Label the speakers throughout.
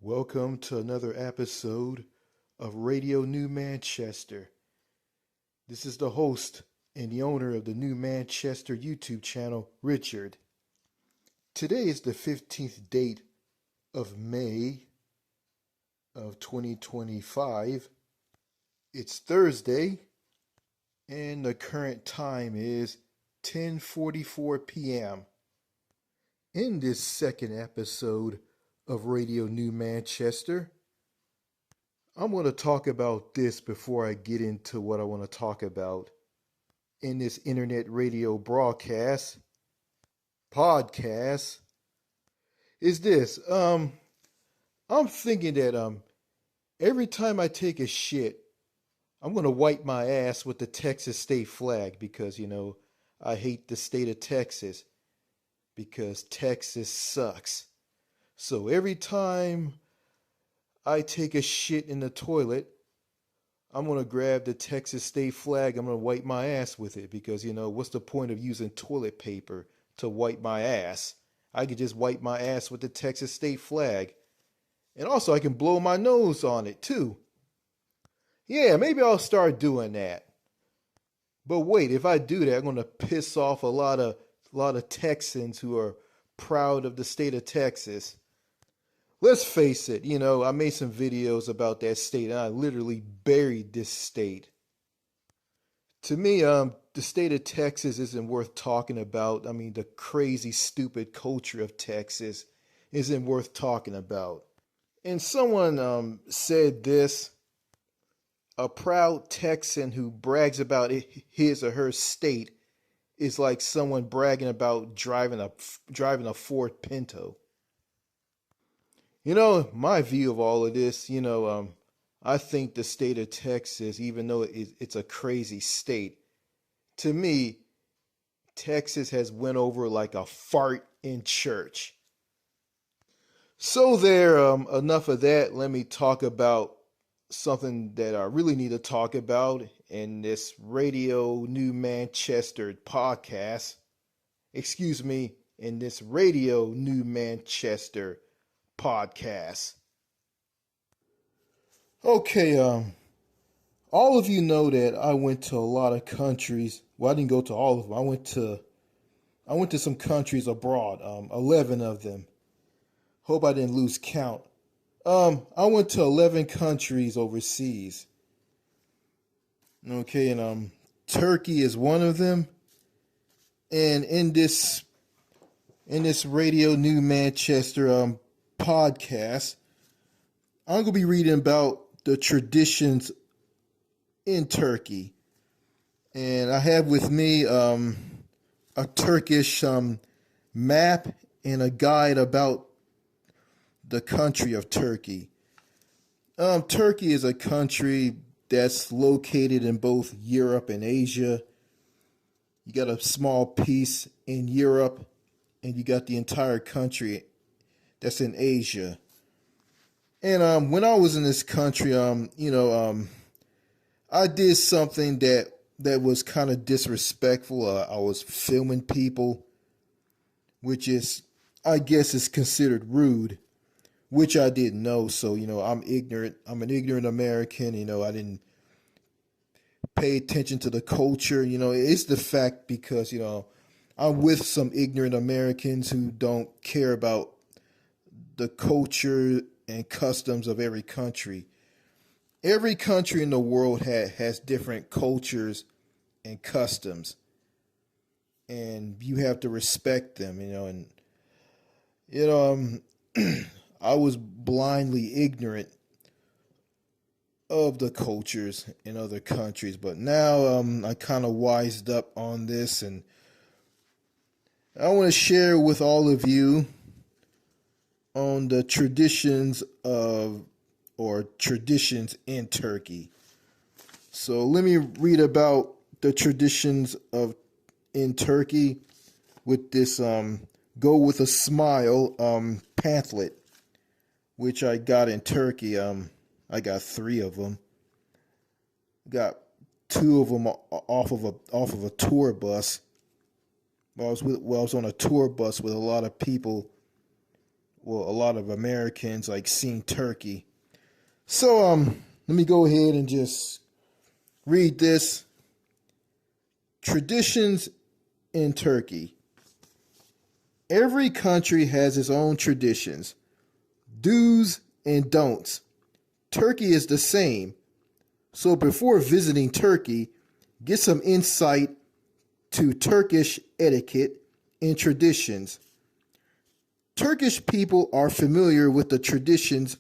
Speaker 1: Welcome to another episode of Radio New Manchester. This is the host and the owner of the New Manchester YouTube channel, Richard. Today is the 15th date of May of 2025. It's Thursday and the current time is 10:44 p.m. In this second episode of Radio New Manchester, I'm going to talk about this before I get into what I want to talk about in this internet radio podcast, is this. I'm thinking that every time I take a shit, I'm going to wipe my ass with the Texas state flag because, I hate the state of Texas because Texas sucks. So every time I take a shit in the toilet, I'm going to grab the Texas state flag. I'm going to wipe my ass with it because, what's the point of using toilet paper to wipe my ass? I could just wipe my ass with the Texas state flag. And also I can blow my nose on it too. Yeah, maybe I'll start doing that. But wait, if I do that, I'm going to piss off a lot of Texans who are proud of the state of Texas. Let's face it, I made some videos about that state and I literally buried this state. To me, the state of Texas isn't worth talking about. I mean, the crazy, stupid culture of Texas isn't worth talking about. And someone said this: a proud Texan who brags about his or her state is like someone bragging about driving a Ford Pinto. My view of all of this, I think the state of Texas, even though it's a crazy state, to me, Texas has went over like a fart in church. So enough of that. Let me talk about something that I really need to talk about in this Radio New Manchester podcast. In this Radio New Manchester podcast. Okay, all of you know that I went to a lot of countries. Well, I didn't go to all of them. I went to some countries abroad, 11 of them. Hope I didn't lose count. I went to 11 countries overseas. Okay, and Turkey is one of them. And in this Radio New Manchester podcast, I'm going to be reading about the traditions in Turkey. And I have with me a Turkish map and a guide about the country of Turkey. Turkey is a country that's located in both Europe and Asia. You got a small piece in Europe, and you got the entire country that's in Asia. And when I was in this country, I did something that was kind of disrespectful. I was filming people, which is, I guess, is considered rude, which I didn't know. So, I'm ignorant. I'm an ignorant American. I didn't pay attention to the culture. It's the fact because, I'm with some ignorant Americans who don't care about the culture and customs of every country. Every country in the world has different cultures and customs, and you have to respect them, I was blindly ignorant of the cultures in other countries, but now I kind of wised up on this, and I want to share with all of you on the traditions in Turkey. So let me read about the traditions in Turkey with this Go With a Smile pamphlet, which I got in Turkey. I got 3 of them. Got 2 of them off of a tour bus. I was on a tour bus with a lot of people well, a lot of Americans like seen Turkey. So let me go ahead and just read this. Traditions in Turkey. Every country has its own traditions, do's and don'ts. Turkey is the same. So before visiting Turkey, get some insight to Turkish etiquette and traditions. Turkish people are familiar with the traditions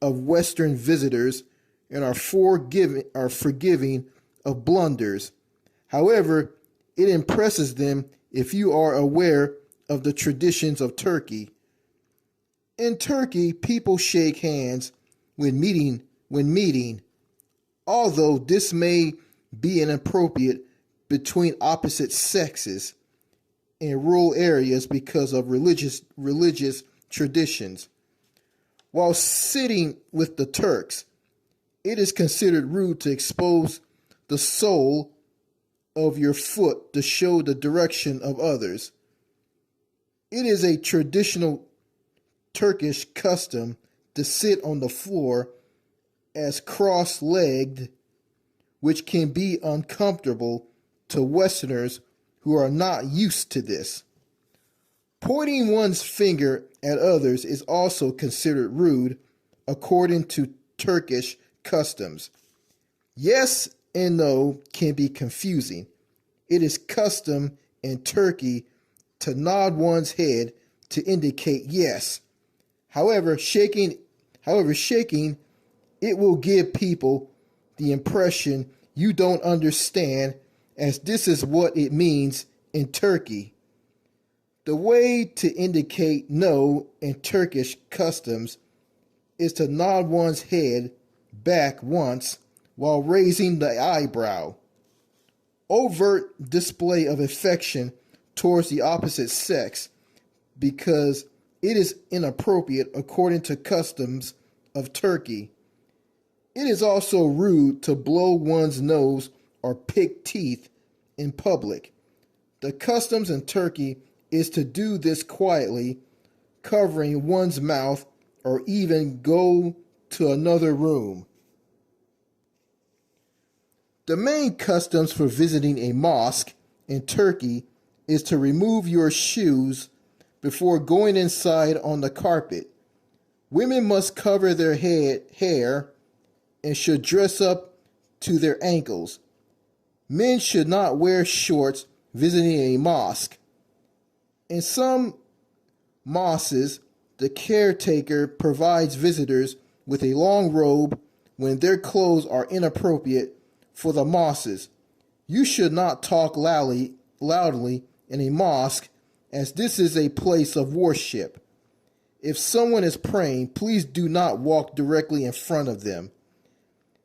Speaker 1: of Western visitors and are forgiving of blunders. However, it impresses them if you are aware of the traditions of Turkey. In Turkey, people shake hands when meeting, although this may be inappropriate between opposite sexes in rural areas because of religious traditions. While sitting with the Turks, it is considered rude to expose the sole of your foot to show the direction of others. It is a traditional Turkish custom to sit on the floor as cross-legged, which can be uncomfortable to Westerners who are not used to this. Pointing one's finger at others is also considered rude according to Turkish customs. Yes and no can be confusing. It is custom in Turkey to nod one's head to indicate yes. However, shaking it will give people the impression you don't understand, as this is what it means in Turkey. The way to indicate no in Turkish customs is to nod one's head back once while raising the eyebrow. Overt display of affection towards the opposite sex because it is inappropriate according to customs of Turkey. It is also rude to blow one's nose or pick teeth in public. The customs in Turkey is to do this quietly, covering one's mouth, or even go to another room. The main customs for visiting a mosque in Turkey is to remove your shoes before going inside on the carpet. Women must cover their hair and should dress up to their ankles. Men should not wear shorts visiting a mosque. In some mosques, the caretaker provides visitors with a long robe when their clothes are inappropriate for the mosques. You should not talk loudly in a mosque, as this is a place of worship. If someone is praying, please do not walk directly in front of them.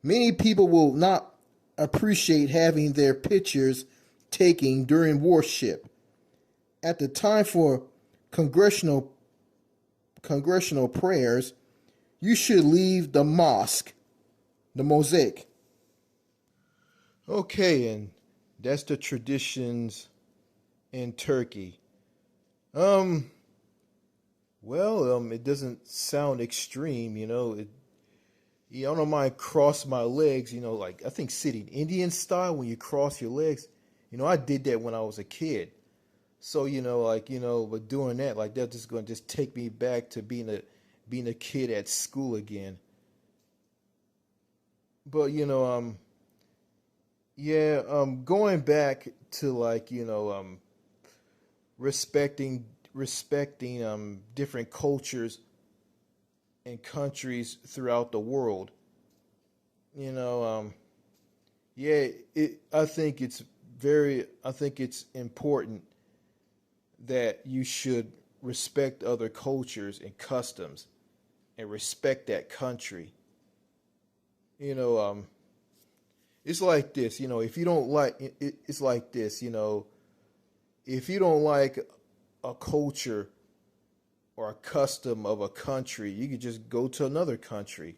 Speaker 1: Many people will not appreciate having their pictures taken during worship. At the time for congregational prayers, you should leave the mosque. Okay, and that's the traditions in Turkey. It doesn't sound extreme, I don't mind cross my legs, like I think sitting Indian style when you cross your legs. I did that when I was a kid. So, but doing that, like that's just gonna just take me back to being a kid at school again. But going back to respecting different cultures and countries throughout the world. You know, I think it's important that you should respect other cultures and customs and respect that country. You know, it's like this. If you don't like it's like this. If you don't like a culture or a custom of a country, you could just go to another country.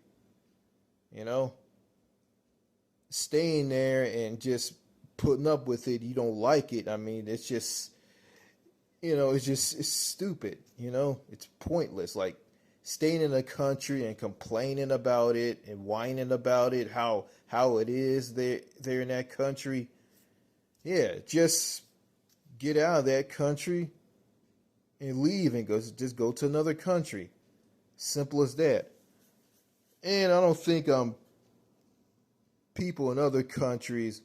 Speaker 1: You know, staying there and just putting up with it, you don't like it. I mean, it's just, it's stupid. It's pointless. Like, staying in a country and complaining about it and whining about it, how it is there in that country. Yeah, just get out of that country and leave and go to another country. Simple as that. And I don't think people in other countries,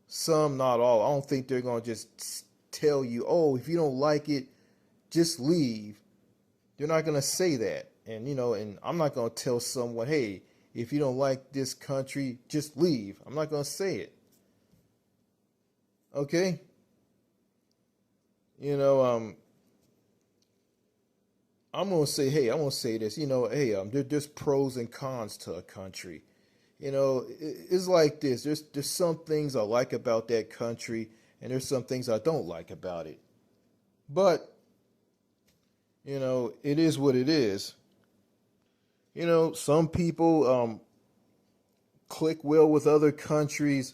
Speaker 1: some not all, I don't think they're gonna just tell you, oh, if you don't like it, just leave. They're not gonna say that. And and I'm not gonna tell someone, hey, if you don't like this country, just leave. I'm not gonna say it. Okay? You know, I'm gonna say, hey, I'm gonna say this. Hey, there's pros and cons to a country. It's like this. There's some things I like about that country, and there's some things I don't like about it. But it is what it is. Some people click well with other countries,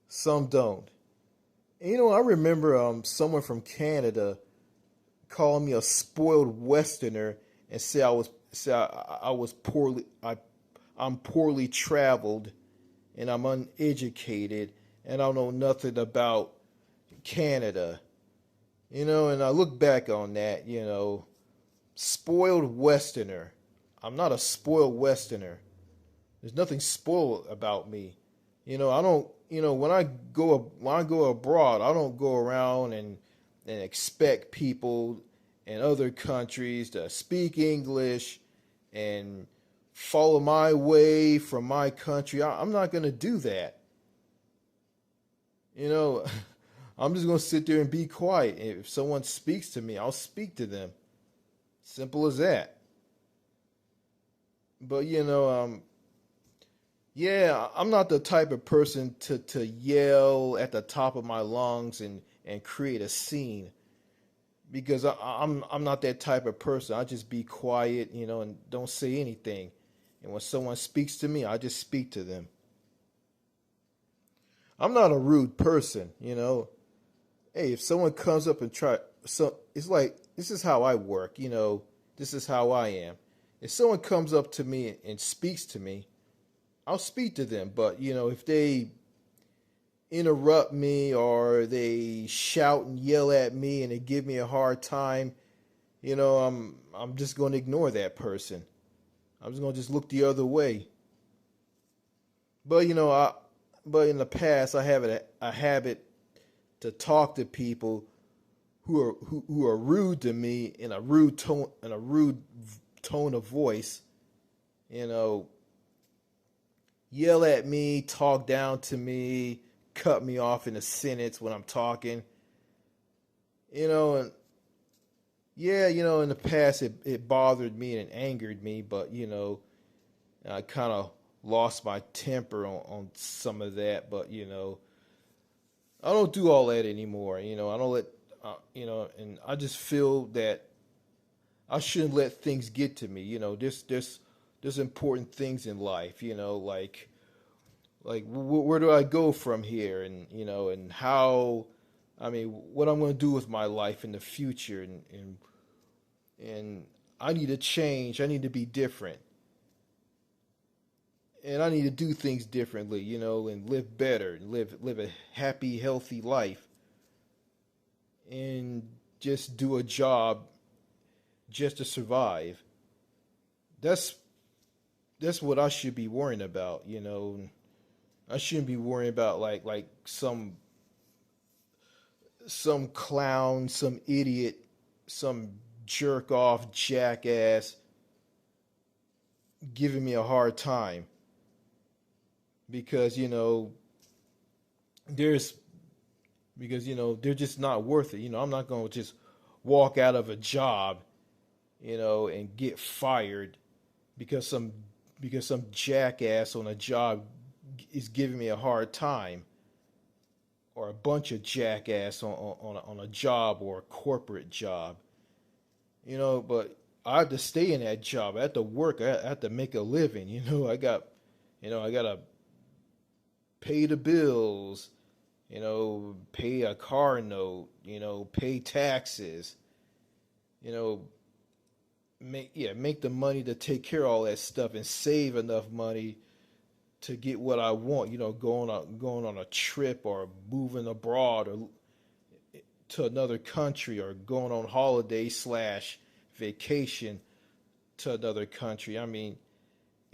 Speaker 1: some don't. And, I remember someone from Canada calling me a spoiled Westerner and say I was I'm poorly traveled and I'm uneducated and I don't know nothing about Canada. And I look back on that, spoiled Westerner. I'm not a spoiled Westerner. There's nothing spoiled about me. I don't. When I go abroad, I don't go around and expect people in other countries to speak English and follow my way from my country. I'm not gonna do that. You know, I'm just gonna sit there and be quiet. If someone speaks to me, I'll speak to them. Simple as that. But yeah, I'm not the type of person to yell at the top of my lungs and create a scene because I'm not that type of person. I just be quiet, and don't say anything. And when someone speaks to me, I just speak to them. I'm not a rude person. Hey, if someone comes up and it's like this is how I work. This is how I am. If someone comes up to me and speaks to me, I'll speak to them. But if they interrupt me or they shout and yell at me and they give me a hard time, I'm just going to ignore that person. I'm just going to just look the other way. But but in the past I have a habit to talk to people who are rude to me in a rude tone of voice. You know, yell at me, talk down to me, cut me off in a sentence when I'm talking. And yeah, in the past it bothered me and it angered me, but I kind of lost my temper on some of that. But I don't do all that anymore. I don't let and I just feel that I shouldn't let things get to me. There's important things in life. Like where do I go from here, and and how. I mean, what I'm going to do with my life in the future, and I need to change. I need to be different, and I need to do things differently, and live better, and live a happy, healthy life, and just do a job just to survive. That's that's what I should be worrying about. I shouldn't be worrying about like some clown, some idiot, some jerk off jackass giving me a hard time because there's because they're just not worth it. I'm not going to just walk out of a job, and get fired because some jackass on a job is giving me a hard time, or a bunch of jackass on a job or a corporate job. But I have to stay in that job. I have to work. I have to make a living. I got to pay the bills, pay a car note, pay taxes, you know, make the money to take care of all that stuff and save enough money to get what I want. Going on a trip or moving abroad or to another country or going on holiday slash vacation to another country. I mean,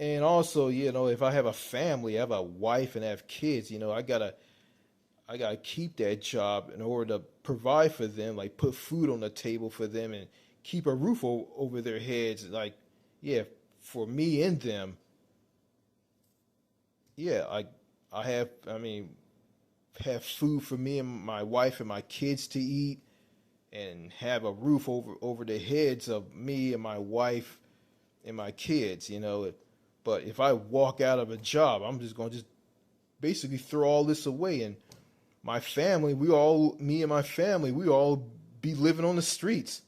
Speaker 1: and also, if I have a family, I have a wife and I have kids, I gotta keep that job in order to provide for them, like put food on the table for them and keep a roof over their heads. Like, yeah, for me and them, yeah, I mean, have food for me and my wife and my kids to eat, and have a roof over the heads of me and my wife and my kids. But if I walk out of a job, I'm just going to just basically throw all this away, and my family, me and my family, we all be living on the streets.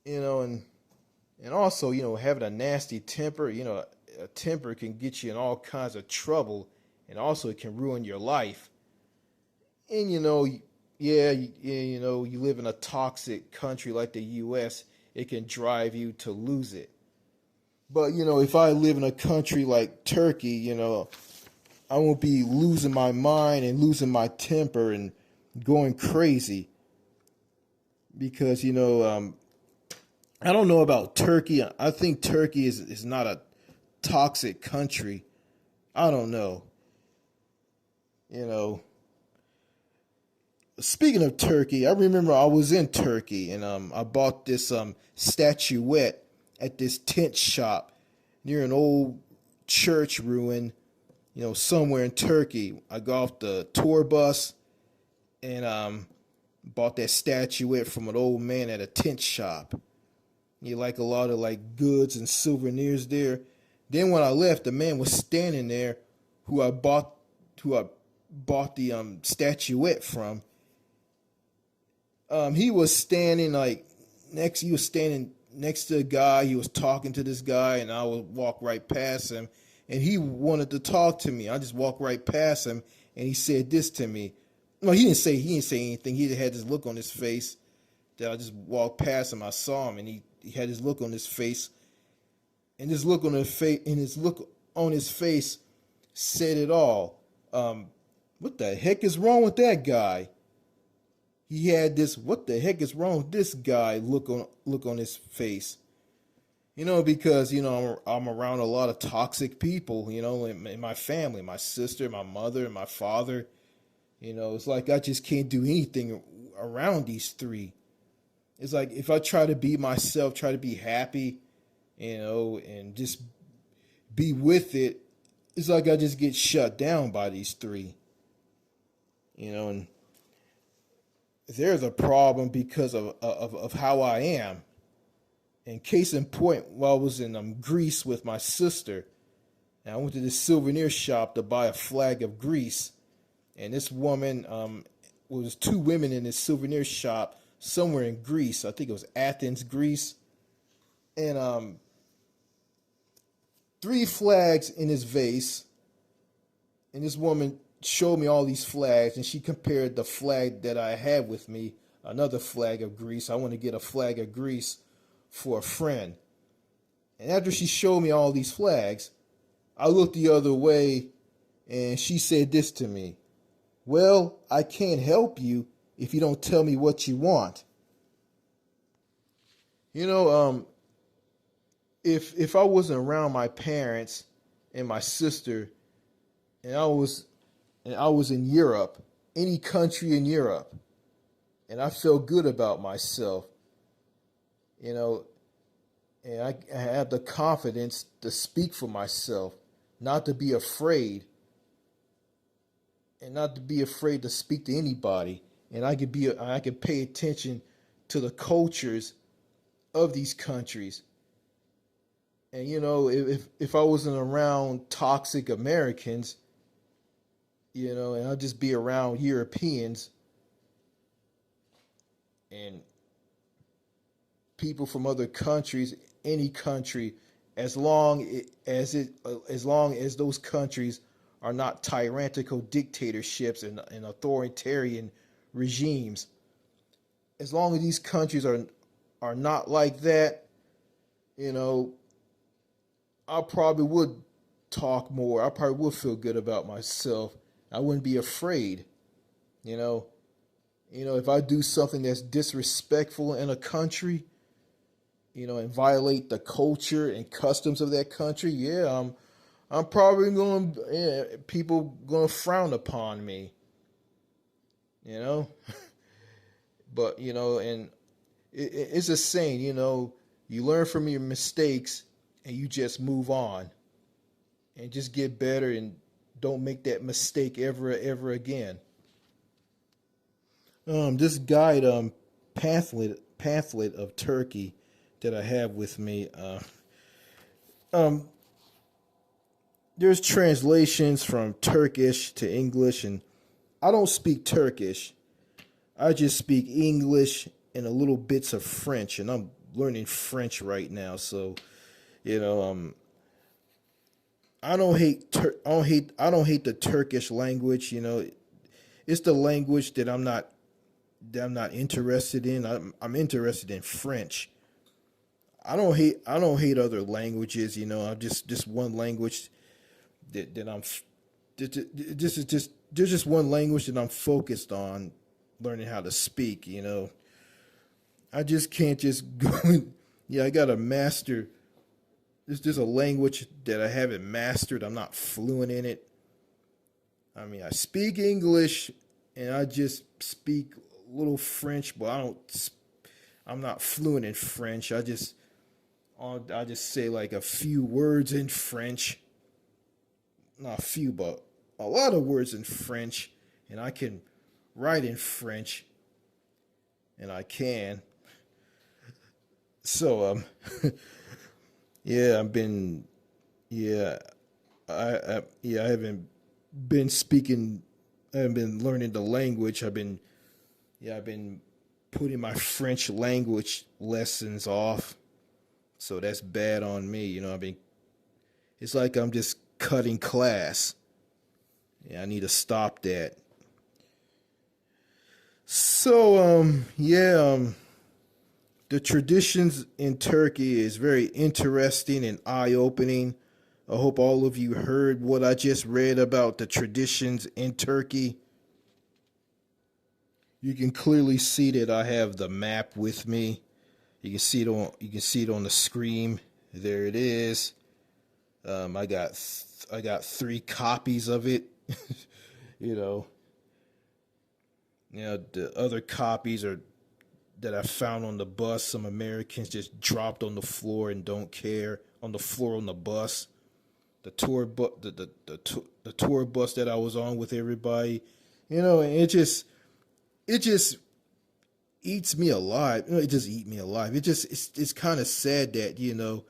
Speaker 1: And also, having a nasty temper, a temper can get you in all kinds of trouble, and also it can ruin your life. And yeah, you live in a toxic country like the U.S., it can drive you to lose it. But if I live in a country like Turkey, I won't be losing my mind and losing my temper and going crazy because I don't know about Turkey. I think Turkey is not a toxic country. I don't know. You know, Speaking of Turkey, I remember I was in Turkey and I bought this statuette at this tent shop near an old church ruin, somewhere in Turkey. I got off the tour bus and bought that statuette from an old man at a tent shop. You like a lot of like goods and souvenirs there. Then when I left, the man was standing there who I bought the statuette from. He was standing he was standing next to a guy. He was talking to this guy, and I would walk right past him, and he wanted to talk to me. I just walked right past him, and he said this to me. No, he didn't say anything. He had this look on his face that I just walked past him. I saw him, and he had this look on his face, and his look on his face said it all. What the heck is wrong with that guy? He had this, what the heck is wrong with this guy look on his face. Because, I'm around a lot of toxic people, in my family, my sister, my mother, and my father. It's like I just can't do anything around these three. It's like if I try to be myself, try to be happy, and just be with it, it's like I just get shut down by these three. And there's a problem because of how I am. And case in point, while I was in Greece with my sister, and I went to this souvenir shop to buy a flag of Greece. And this woman, was two women in this souvenir shop somewhere in Greece. I think it was Athens, Greece. And three flags in this vase. And this woman showed me all these flags, and she compared the flag that I had with me, another flag of Greece. I want to get a flag of Greece for a friend. And after she showed me all these flags, I looked the other way, and she said this to me. Well, I can't help you if you don't tell me what you want. If I wasn't around my parents and my sister, and I was in Europe, any country in Europe, and I felt good about myself, and I had the confidence to speak for myself, not to be afraid, and not to be afraid to speak to anybody, and I could pay attention to the cultures of these countries. And if I wasn't around toxic Americans, and I'll just be around Europeans and people from other countries, any country, as long as those countries are not tyrannical dictatorships and authoritarian regimes. As long as these countries are are not like that, you know, I probably would talk more. I probably would feel good about myself. I wouldn't be afraid, you know. If I do something that's disrespectful in a country, and violate the culture and customs of that country, yeah, I'm probably going to, people going to frown upon me, you know. But and it's a saying, you learn from your mistakes and you just move on and just get better and don't make that mistake ever again. This guide pamphlet of Turkey that I have with me. Um, there's translations from Turkish to English, and I don't speak Turkish. I just speak English and a little bits of French, and I'm learning French right now. So, you know, um, I don't hate the Turkish language. It's the language that I'm not interested in. I'm interested in French. I don't hate other languages. I'm just one language that I'm. This is just there's just one language that I'm focused on learning how to speak. I just can't just go. Yeah, I gotta master. There's a language that I haven't mastered. I'm not fluent in it. I mean, I speak English and I just speak a little French, but I'm not fluent in French. I just say like a few words in French. Not a few, but a lot of words in French, and I can write in French, and I can. So yeah, yeah, I haven't been speaking. I haven't been learning the language. I've been putting my French language lessons off. So that's bad on me. It's like I'm just cutting class. Yeah, I need to stop that. So, the traditions in Turkey is very interesting and eye-opening. I hope all of you heard what I just read about the traditions in Turkey. You can clearly see that I have the map with me. You can see it on the screen. There it is. I got three copies of it. you know, the other copies are that I found on the bus. Some Americans just dropped on the floor and don't care on the floor on the bus. The tour bus that I was on with everybody, and it just eats me alive. It just eat me alive. It's kind of sad that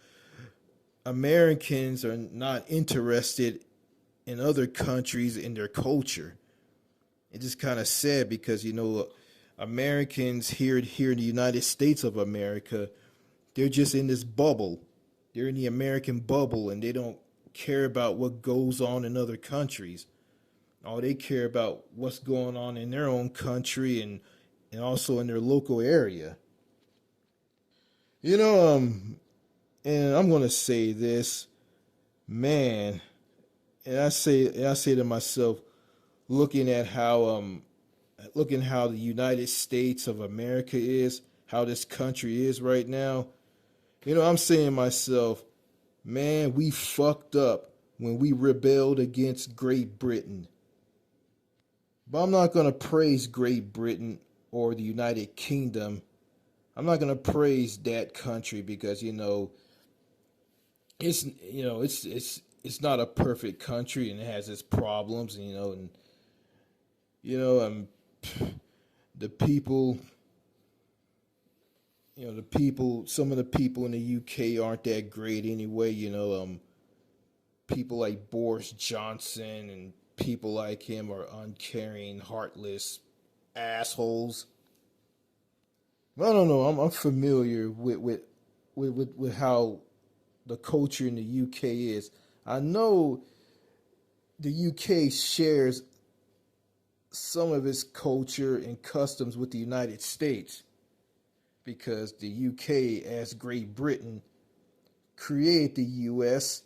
Speaker 1: Americans are not interested in other countries in their culture. It's just kind of sad because Americans here in the United States of America, they're just in this bubble. They're in the American bubble, and they don't care about what goes on in other countries. All they care about what's going on in their own country and also in their local area. You know, and I'm gonna say this, man, and I say to myself, looking how the United States of America is, how this country is right now, I'm saying to myself, man, we fucked up when we rebelled against Great Britain. But I'm not going to praise Great Britain or the United Kingdom. I'm not going to praise that country because it's not a perfect country and it has its problems, you know um the people some of the people in the UK aren't that great anyway. People like Boris Johnson and people like him are uncaring, heartless assholes. I don't know. I'm familiar with how the culture in the UK is. I know the UK shares some of its culture and customs with the United States. because the UK, as Great Britain, created the US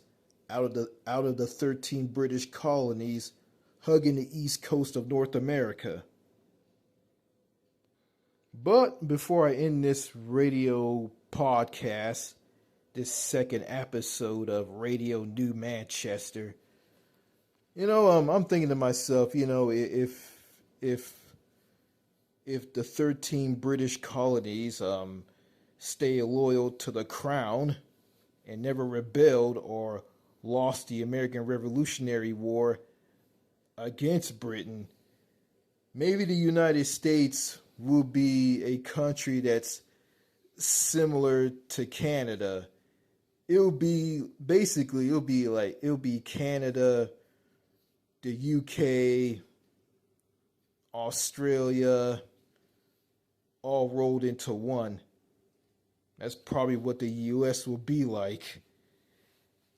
Speaker 1: out of the 13 British colonies hugging the east coast of North America. But before I end this radio podcast, this second episode of Radio New Manchester, I'm thinking to myself, if the 13 British colonies stay loyal to the crown and never rebelled or lost the American Revolutionary War against Britain, maybe the United States will be a country that's similar to Canada. It'll be Canada, the UK, Australia, all rolled into one. That's probably what the US will be like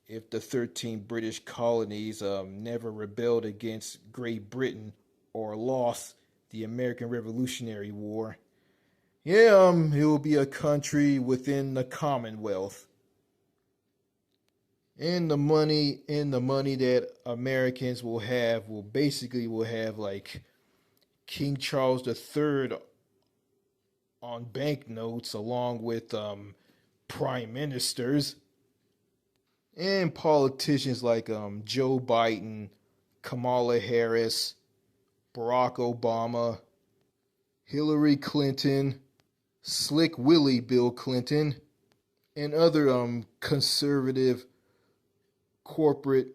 Speaker 1: if the 13 British colonies never rebelled against Great Britain or lost the American Revolutionary War. Yeah, it will be a country within the Commonwealth. And the money that Americans will have will have like King Charles III on banknotes, along with prime ministers and politicians like Joe Biden, Kamala Harris, Barack Obama, Hillary Clinton, Slick Willie Bill Clinton, and other conservative corporate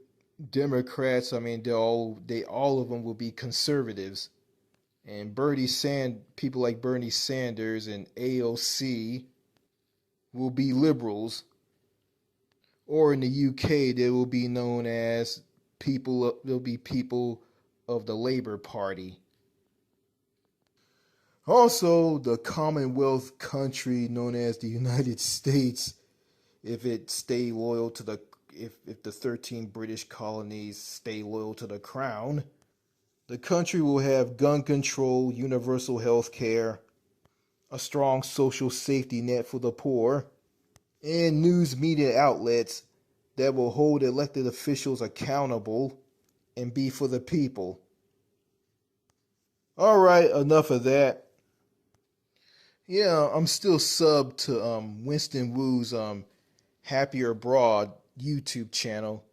Speaker 1: Democrats. I mean, all of them will be conservatives. And people like Bernie Sanders and AOC will be liberals. Or in the UK, they will be known as they'll be people of the Labour Party. Also, the Commonwealth country known as the United States, if the 13 British colonies stay loyal to the crown, the country will have gun control, universal health care, a strong social safety net for the poor, and news media outlets that will hold elected officials accountable and be for the people. All right, enough of that. Yeah, I'm still subbed to Winston Wu's Happier Abroad YouTube channel,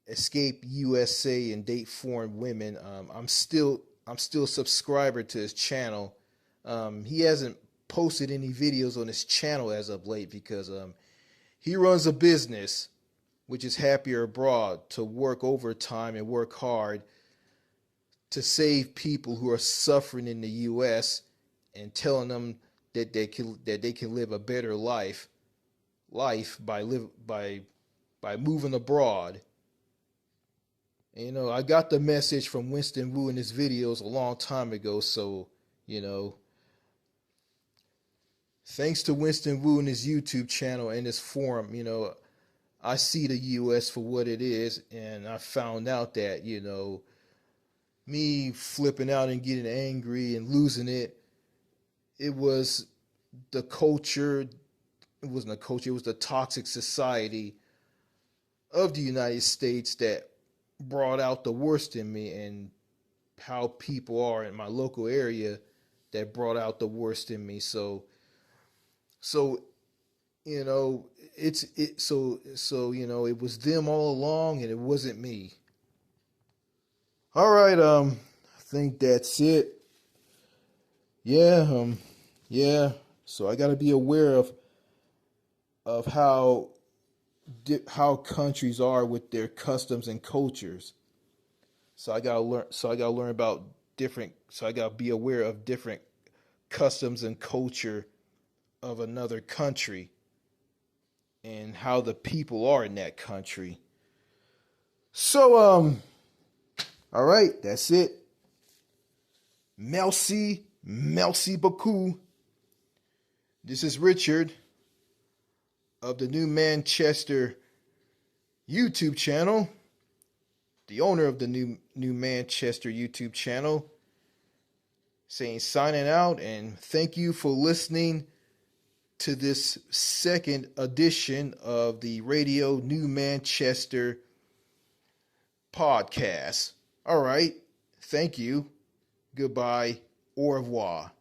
Speaker 1: Escape USA and Date Foreign Women. I'm still a subscriber to his channel. He hasn't posted any videos on his channel as of late because he runs a business, which is Happier Abroad, to work overtime and work hard to save people who are suffering in the U.S. and telling them that they can live a better life by moving abroad. And, I got the message from Winston Wu in his videos a long time ago, so thanks to Winston Wu and his YouTube channel and his forum, I see the U.S. for what it is, and I found out that, me flipping out and getting angry and losing it, it was the culture. It wasn't a culture. It was the toxic society of the United States that brought out the worst in me, and how people are in my local area that brought out the worst in me. So it was them all along, and it wasn't me. All right, I think that's it. Yeah. So I got to be aware of how countries are with their customs and cultures. So I gotta learn about different. So I gotta be aware of different customs and culture of another country and how the people are in that country. So all right, that's it. Merci beaucoup. This is Richard of the New Manchester YouTube channel, the owner of the New Manchester YouTube channel, signing out, and thank you for listening to this second edition of the Radio New Manchester podcast. All right. Thank you. Goodbye. Au revoir.